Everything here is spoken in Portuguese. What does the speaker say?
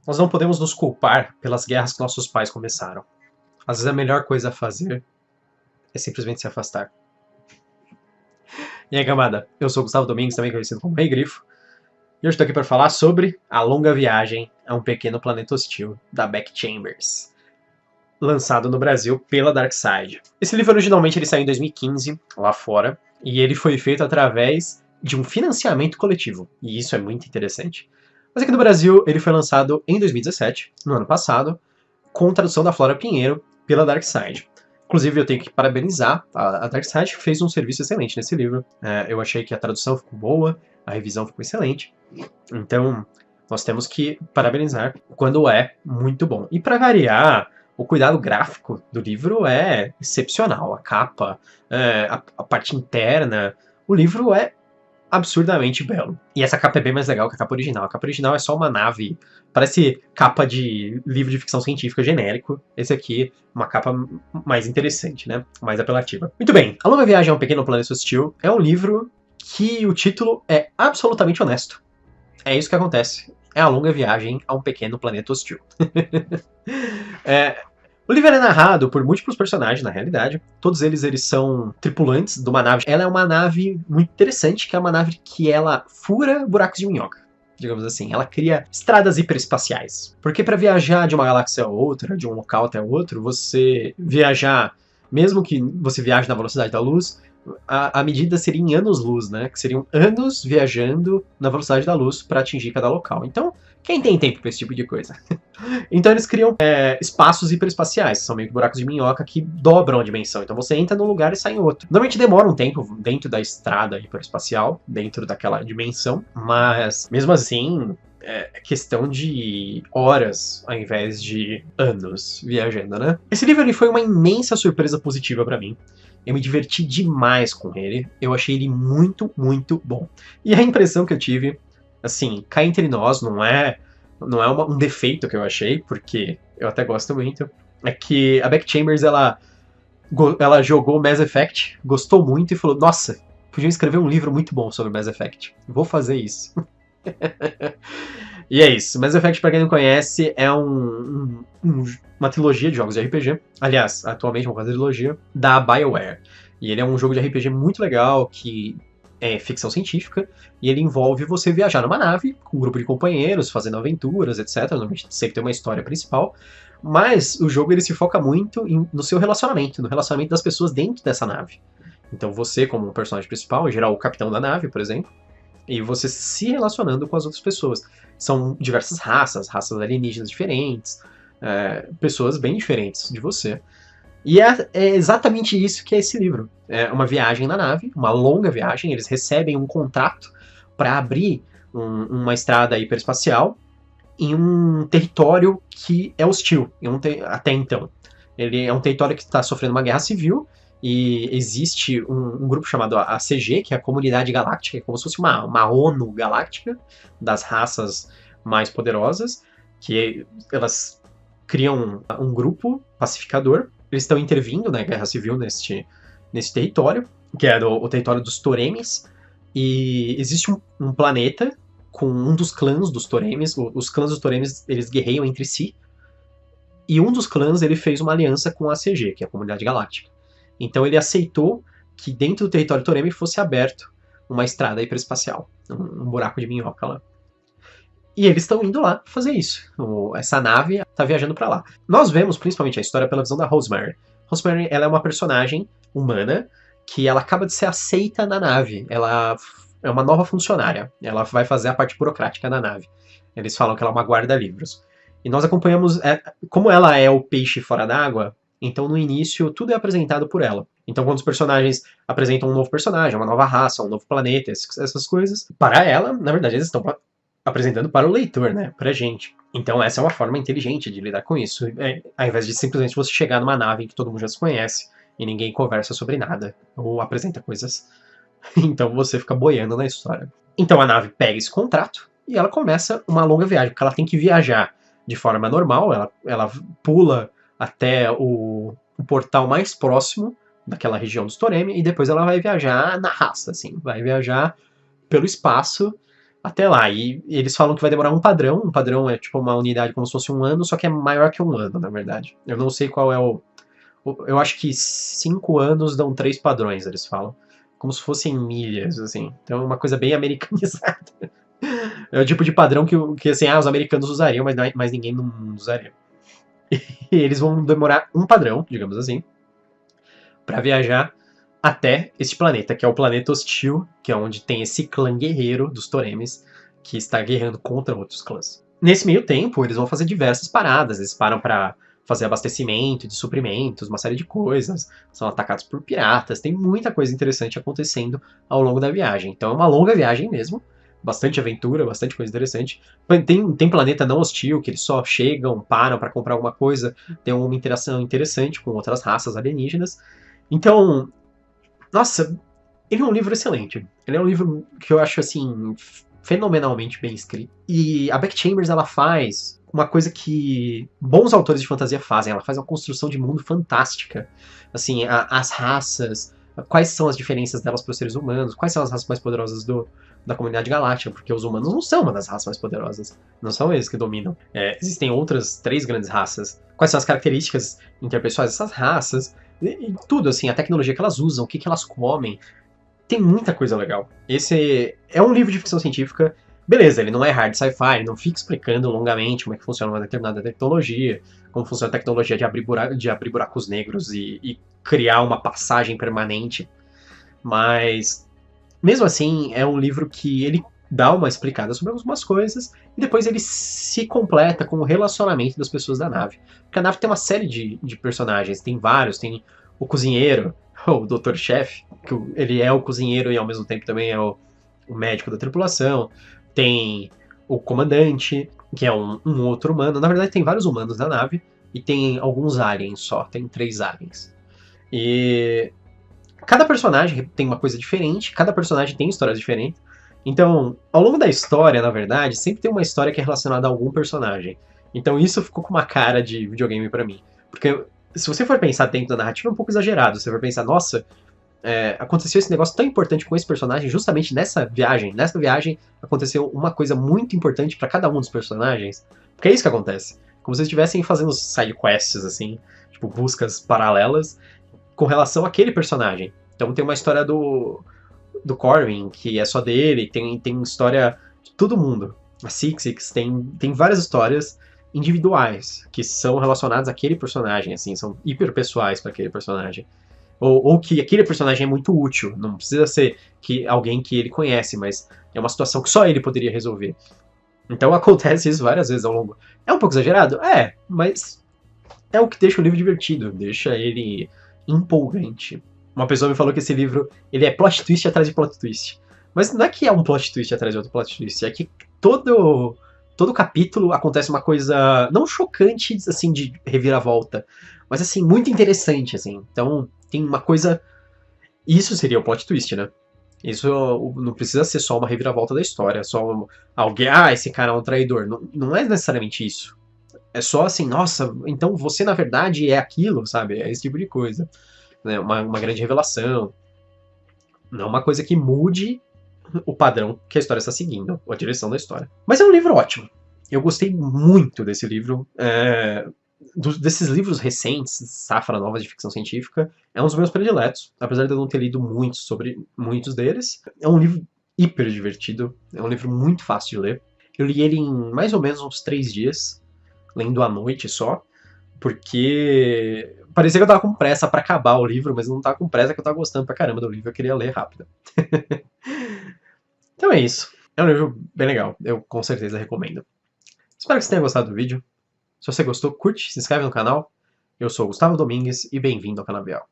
Nós não podemos nos culpar pelas guerras que nossos pais começaram. Às vezes a melhor coisa a fazer é simplesmente se afastar. E aí, camada, eu sou o Gustavo Domingues, também conhecido como Rei Grifo, e hoje estou aqui para falar sobre A Longa Viagem a um Pequeno Planeta Hostil, da Beck Chambers, lançado no Brasil pela Darkside. Esse livro originalmente ele saiu em 2015, lá fora, e ele foi feito através de um financiamento coletivo, e isso é muito interessante. Mas aqui no Brasil ele foi lançado em 2017, no ano passado, com tradução da Flora Pinheiro pela Darkside. Inclusive, eu tenho que parabenizar a Darkside, que fez um serviço excelente nesse livro. Eu achei que a tradução ficou boa, a revisão ficou excelente. Então, nós temos que parabenizar quando é muito bom. E para variar, o cuidado gráfico do livro é excepcional. A capa, a parte interna, o livro é absurdamente belo. E essa capa é bem mais legal que a capa original. A capa original é só uma nave, parece capa de livro de ficção científica genérico. Esse aqui, uma capa mais interessante, né? Mais apelativa. Muito bem, A Longa Viagem a um Pequeno Planeta Hostil é um livro que o título é absolutamente honesto. É isso que acontece. É a longa viagem a um pequeno planeta hostil. O livro é narrado por múltiplos personagens, na realidade. Todos eles são tripulantes de uma nave. Ela é uma nave muito interessante, que é uma nave que ela fura buracos de minhoca, digamos assim. Ela cria estradas hiperespaciais. Porque para viajar de uma galáxia a outra, de um local até outro, você viajar, mesmo que você viaje na velocidade da luz, a medida seria em anos-luz, né? Que seriam anos viajando na velocidade da luz para atingir cada local. Então, quem tem tempo para esse tipo de coisa? Então eles criam espaços hiperespaciais, são meio que buracos de minhoca que dobram a dimensão. Então você entra num lugar e sai em outro. Normalmente demora um tempo dentro da estrada hiperespacial, dentro daquela dimensão, mas mesmo assim é questão de horas ao invés de anos viajando, né? Esse livro ele foi uma imensa surpresa positiva para mim. Eu me diverti demais com ele. Eu achei ele muito, muito bom. E a impressão que eu tive, assim, cá entre nós, não é um defeito que eu achei, porque eu até gosto muito, é que a Beck Chambers, ela jogou Mass Effect, gostou muito e falou, nossa, podiam escrever um livro muito bom sobre Mass Effect. Vou fazer isso. E é isso. Mass Effect, pra quem não conhece, é uma trilogia de jogos de RPG. Aliás, atualmente é uma trilogia da BioWare. E ele é um jogo de RPG muito legal, que é ficção científica, e ele envolve você viajar numa nave, com um grupo de companheiros, fazendo aventuras, etc. Normalmente sempre tem uma história principal. Mas o jogo ele se foca muito no seu relacionamento, no relacionamento das pessoas dentro dessa nave. Então você, como um personagem principal, em geral o capitão da nave, por exemplo, e você se relacionando com as outras pessoas. São diversas raças alienígenas diferentes, pessoas bem diferentes de você. E é exatamente isso que é esse livro. É uma viagem na nave, uma longa viagem. Eles recebem um contrato para abrir uma estrada hiperespacial em um território que é hostil, até então. Ele é um território que está sofrendo uma guerra civil, e existe um grupo chamado ACG, que é a Comunidade Galáctica, é como se fosse uma ONU galáctica das raças mais poderosas, que elas criam um grupo pacificador. Eles estão intervindo na guerra civil nesse território, que é o território dos Toremes, e existe um planeta com um dos clãs dos Toremes. Os clãs dos Toremes, eles guerreiam entre si, e um dos clãs ele fez uma aliança com a ACG, que é a Comunidade Galáctica. Então ele aceitou que dentro do território Toreme fosse aberto uma estrada hiperespacial, um buraco de minhoca lá. E eles estão indo lá fazer isso. Essa nave está viajando para lá. Nós vemos principalmente a história pela visão da Rosemary. Rosemary, ela é uma personagem humana que ela acaba de ser aceita na nave. Ela é uma nova funcionária. Ela vai fazer a parte burocrática da nave. Eles falam que ela é uma guarda-livros. E nós acompanhamos, como ela é o peixe fora d'água, então no início tudo é apresentado por ela. Então quando os personagens apresentam um novo personagem, uma nova raça, um novo planeta, essas coisas, para ela, na verdade eles estão apresentando para o leitor, né, pra gente. Então essa é uma forma inteligente de lidar com isso, ao invés de simplesmente você chegar numa nave em que todo mundo já se conhece e ninguém conversa sobre nada, ou apresenta coisas. Então você fica boiando na história. Então a nave pega esse contrato e ela começa uma longa viagem, porque ela tem que viajar de forma normal, ela pula até o portal mais próximo daquela região dos Toreme, e depois ela vai viajar na raça, assim, vai viajar pelo espaço até lá. E eles falam que vai demorar um padrão é tipo uma unidade como se fosse um ano, só que é maior que um ano, na verdade. Eu não sei qual é eu acho que 5 anos dão 3 padrões, eles falam. Como se fossem milhas, assim. Então é uma coisa bem americanizada. É o tipo de padrão que assim, os americanos usariam, mas ninguém não usaria. E eles vão demorar um padrão, digamos assim, para viajar até este planeta, que é o planeta hostil, que é onde tem esse clã guerreiro dos Toremes, que está guerreando contra outros clãs. Nesse meio tempo, eles vão fazer diversas paradas, eles param para fazer abastecimento de suprimentos, uma série de coisas, são atacados por piratas, tem muita coisa interessante acontecendo ao longo da viagem. Então é uma longa viagem mesmo, bastante aventura, bastante coisa interessante. Tem planeta não hostil, que eles só chegam, param para comprar alguma coisa, tem uma interação interessante com outras raças alienígenas. Então, nossa, ele é um livro excelente. Ele é um livro que eu acho, assim, fenomenalmente bem escrito. E a Beck Chambers, ela faz uma coisa que bons autores de fantasia fazem. Ela faz uma construção de mundo fantástica. Assim, as raças, quais são as diferenças delas para os seres humanos, quais são as raças mais poderosas da comunidade galáctica, porque os humanos não são uma das raças mais poderosas. Não são eles que dominam. Existem outras 3 grandes raças. Quais são as características interpessoais dessas raças? E tudo, assim, a tecnologia que elas usam, o que elas comem. Tem muita coisa legal. Esse é um livro de ficção científica. Beleza, ele não é hard sci-fi, ele não fica explicando longamente como é que funciona uma determinada tecnologia, como funciona a tecnologia de abrir buracos negros e criar uma passagem permanente. Mas, mesmo assim, é um livro que ele dá uma explicada sobre algumas coisas e depois ele se completa com o relacionamento das pessoas da nave. Porque a nave tem uma série de personagens, tem vários, tem o cozinheiro, o Dr. Chef, que ele é o cozinheiro e ao mesmo tempo também é o médico da tripulação. Tem o comandante, que é um outro humano. Na verdade, tem vários humanos na nave e tem alguns aliens só. Tem 3 aliens. E cada personagem tem uma coisa diferente, cada personagem tem histórias diferentes. Então, ao longo da história, na verdade, sempre tem uma história que é relacionada a algum personagem. Então isso ficou com uma cara de videogame pra mim. Porque se você for pensar dentro da narrativa, é um pouco exagerado. Você for pensar, nossa, aconteceu esse negócio tão importante com esse personagem justamente nessa viagem. Nessa viagem aconteceu uma coisa muito importante pra cada um dos personagens. Porque é isso que acontece. Como se eles estivessem fazendo side quests, assim, tipo, buscas paralelas com relação àquele personagem. Então tem uma história do Corwin, que é só dele, tem história de todo mundo. A Six tem várias histórias individuais que são relacionadas àquele personagem, assim, são hiper pessoais para aquele personagem. Ou que aquele personagem é muito útil, não precisa ser alguém que ele conhece, mas é uma situação que só ele poderia resolver. Então acontece isso várias vezes ao longo. É um pouco exagerado? É, mas é o que deixa o livro divertido, deixa ele empolgante. Uma pessoa me falou que esse livro ele é plot twist atrás de plot twist. Mas não é que é um plot twist atrás de outro plot twist, é que todo capítulo acontece uma coisa não chocante, assim, de reviravolta, mas, assim, muito interessante, assim. Então, tem uma coisa... Isso seria o plot twist, né? Isso não precisa ser só uma reviravolta da história, só alguém, esse cara é um traidor. Não, não é necessariamente isso. É só assim, nossa, então você na verdade é aquilo, sabe? É esse tipo de coisa. Né? Uma grande revelação. Não uma coisa que mude o padrão que a história está seguindo, ou a direção da história. Mas é um livro ótimo. Eu gostei muito desse livro. Desses livros recentes, safra nova de ficção científica, é um dos meus prediletos, apesar de eu não ter lido muito sobre muitos deles. É um livro hiper divertido, é um livro muito fácil de ler. Eu li ele em mais ou menos uns 3 dias, lendo à noite só, porque parecia que eu tava com pressa pra acabar o livro, mas eu não tava com pressa, que eu tava gostando pra caramba do livro, eu queria ler rápido. Então é isso. É um livro bem legal, eu com certeza recomendo. Espero que você tenha gostado do vídeo. Se você gostou, curte, se inscreve no canal. Eu sou o Gustavo Domingues e bem-vindo ao Canavial.